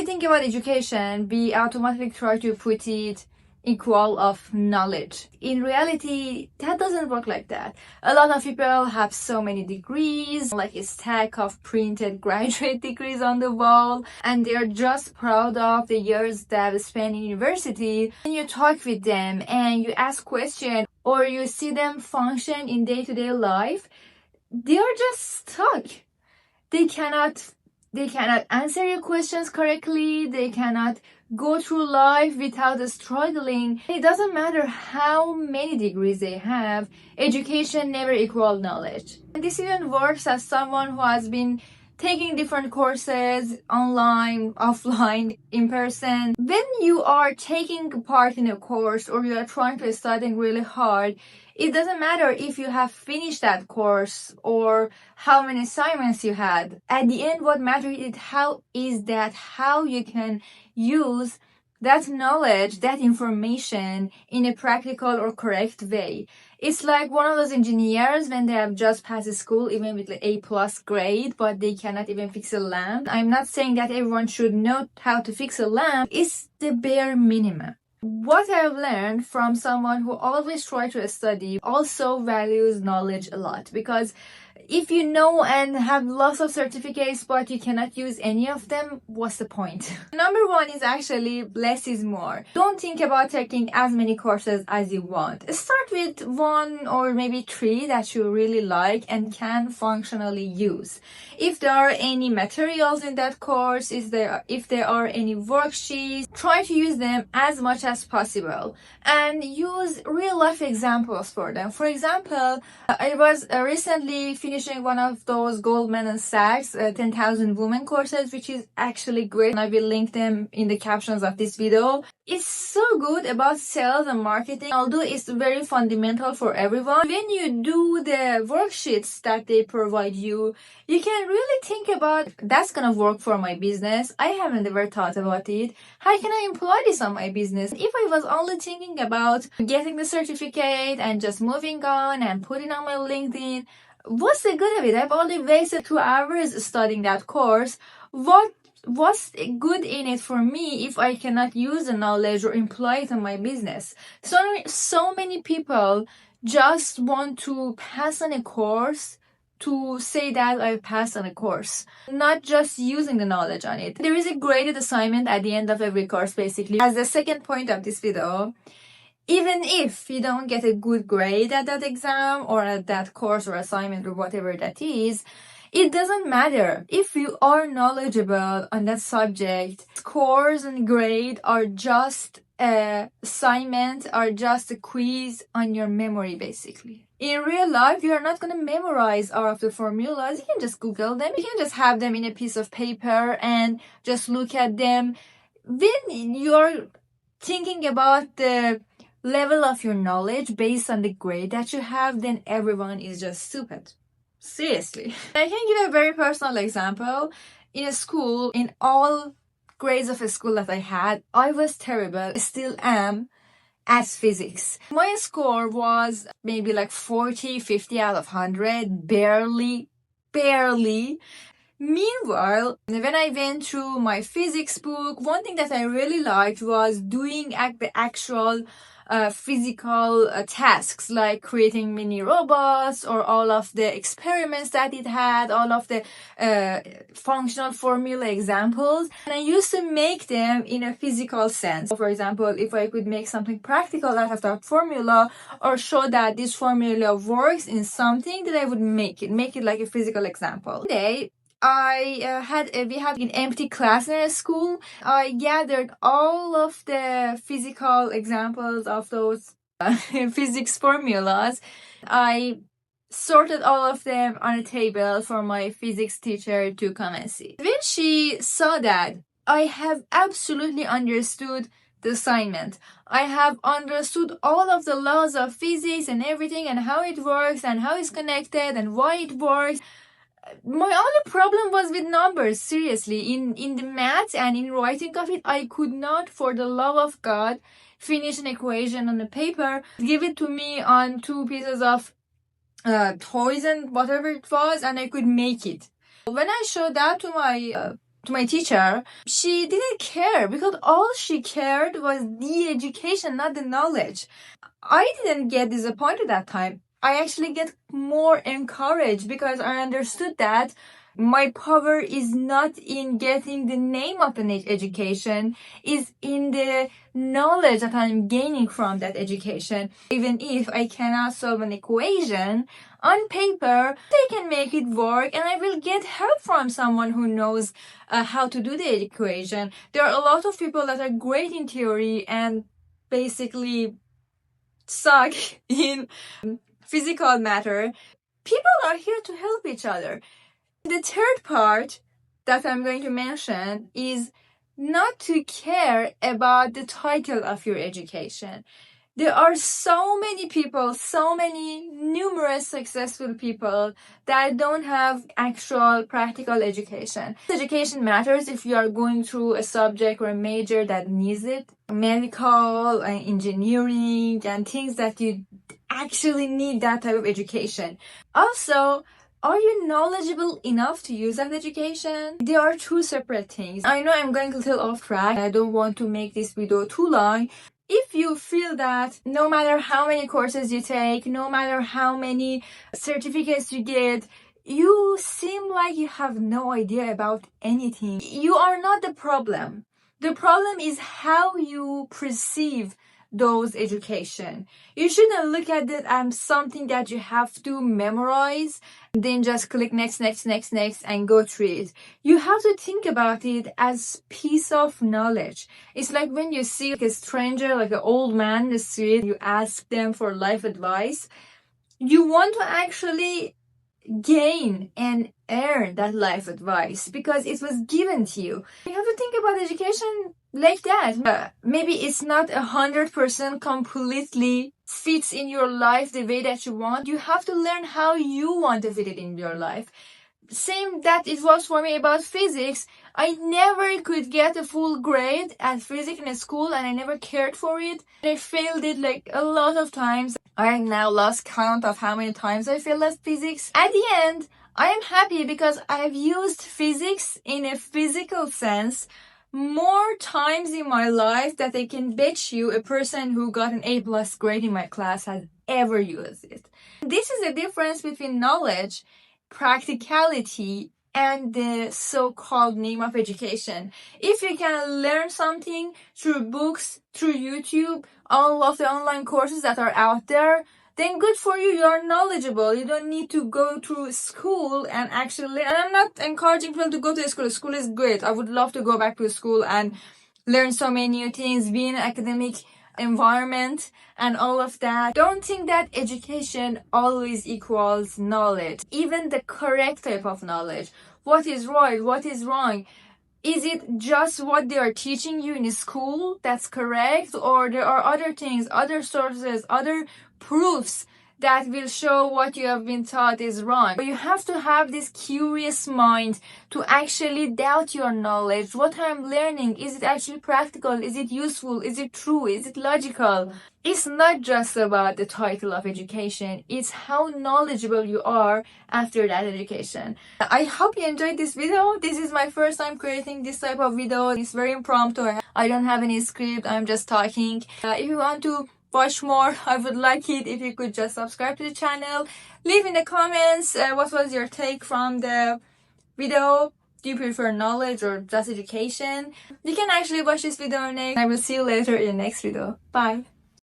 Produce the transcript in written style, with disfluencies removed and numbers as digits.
we think about education, we automatically try to put it equal of knowledge. In reality, that doesn't work like that. A lot of people have so many degrees, like a stack of printed graduate degrees on the wall, and they're just proud of the years they've spent in university. And you talk with them and you ask questions, or you see them function in day-to-day life, they are just stuck. They cannot answer your questions correctly. They cannot go through life without struggling. It doesn't matter how many degrees they have, education never equals knowledge. And this even works as someone who has been taking different courses online, offline, in person. When you are taking part in a course or you are trying to study really hard, it doesn't matter if you have finished that course or how many assignments you had. At the end, what matters is how you can use that knowledge, that information in a practical or correct way. It's like one of those engineers when they have just passed school, even with A+ grade, but they cannot even fix a lamp. I'm not saying that everyone should know how to fix a lamp. It's the bare minimum. What I've learned from someone who always tries to study also values knowledge a lot, because if you know and have lots of certificates but you cannot use any of them, what's the point? Number one is actually less is more. Don't think about taking as many courses as you want. Start with 1 or maybe 3 that you really like and can functionally use. If there are any materials in that course, if there are any worksheets, try to use them as much as possible and use real life examples for them. For example, I was recently finishing one of those Goldman Sachs 10,000 Women courses, which is actually great, and I will link them in the captions of this video. It's so good about sales and marketing, although it's very fundamental for everyone. When you do the worksheets that they provide you, you can really think about, that's gonna work for my business. I haven't ever thought about it. How can I employ this on my business? If I was only thinking about getting the certificate and just moving on and putting on my LinkedIn, what's the good of it? I've only wasted 2 hours studying that course. What's good in it for me if I cannot use the knowledge or employ it in my business? So many people just want to pass on a course to say that I passed on a course, not just using the knowledge on it. There is a graded assignment at the end of every course, basically. As the second point of this video, even if you don't get a good grade at that exam or at that course or assignment or whatever that is, it doesn't matter. If you are knowledgeable on that subject, scores and grade are just a assignment, are just a quiz on your memory, basically. In real life, you are not going to memorize all of the formulas. You can just Google them. You can just have them in a piece of paper and just look at them. When you're thinking about the level of your knowledge based on the grade that you have, then everyone is just stupid. Seriously. I can give a very personal example. In a school, in all grades of a school that I had, I was terrible, still am, at physics. My score was maybe like 40, 50 out of 100, barely. Meanwhile, when I went through my physics book, one thing that I really liked was doing the actual physical tasks, like creating mini robots or all of the experiments that it had, all of the functional formula examples. And I used to make them in a physical sense. For example, if I could make something practical out of that formula or show that this formula works in something, then I would make it like a physical example. Today, we had an empty class in a school. I gathered all of the physical examples of those physics formulas. I sorted all of them on a table for my physics teacher to come and see. When she saw that, I have absolutely understood the assignment. I have understood all of the laws of physics and everything and how it works and how it's connected and why it works. My only problem was with numbers, seriously. In the math and in writing of it, I could not, for the love of God, finish an equation on the paper. Give it to me on 2 pieces of toys and whatever it was, and I could make it. When I showed that to my to my teacher, she didn't care because all she cared was the education, not the knowledge. I didn't get disappointed that time. I actually get more encouraged because I understood that my power is not in getting the name of an education, is in the knowledge that I'm gaining from that education. Even if I cannot solve an equation, on paper, I can make it work and I will get help from someone who knows how to do the equation. There are a lot of people that are great in theory and basically suck in physical matter. People are here to help each other. The third part that I'm going to mention is not to care about the title of your education. There are so many people, so many numerous successful people that don't have actual practical education. Education matters if you are going through a subject or a major that needs it. Medical and engineering and things that you actually need that type of education. Also, are you knowledgeable enough to use that education? They are two separate things. I know I'm going a little off track. I don't want to make this video too long. If you feel that no matter how many courses you take, no matter how many certificates you get, you seem like you have no idea about anything, you are not the problem. The problem is how you perceive those education. You shouldn't look at it as something that you have to memorize, then just click next and go through it. You have to think about it as piece of knowledge. It's like when you see a stranger, like an old man in the street, you ask them for life advice. You want to actually gain and earn that life advice because it was given to you. You have to think about education like that. Maybe it's not 100% completely fits in your life the way that you want. You have to learn how you want to fit it in your life. Same that it was for me about physics. I never could get a full grade at physics in school and I never cared for it. I failed it like a lot of times. I now lost count of how many times I failed at physics. At the end, I am happy because I've used physics in a physical sense more times in my life that I can bet you a person who got an A+ grade in my class has ever used it. This is the difference between knowledge, practicality, and the so-called name of education. If you can learn something through books, through YouTube, all of the online courses that are out there, then good for you, you are knowledgeable. You don't need to go to school and actually learn. And I'm not encouraging people to go to school. School is great. I would love to go back to school and learn so many new things, be in an academic environment and all of that. Don't think that education always equals knowledge. Even the correct type of knowledge. What is right? What is wrong? Is it just what they are teaching you in school that's correct? Or there are other things, other sources, other proofs that will show what you have been taught is wrong. But you have to have this curious mind to actually doubt your knowledge. What I'm learning, is it actually practical? Is it useful? Is it true? Is it logical? It's not just about the title of education. It's how knowledgeable you are after that education. I hope you enjoyed this video. This is my first time creating this type of video. It's very impromptu. I don't have any script. I'm just talking. If you want to watch more, I would like it if you could just subscribe to the channel. Leave in the comments what was your take from the video. Do you prefer knowledge or just education? You can actually watch this video next. I will see you later in the next video. Bye.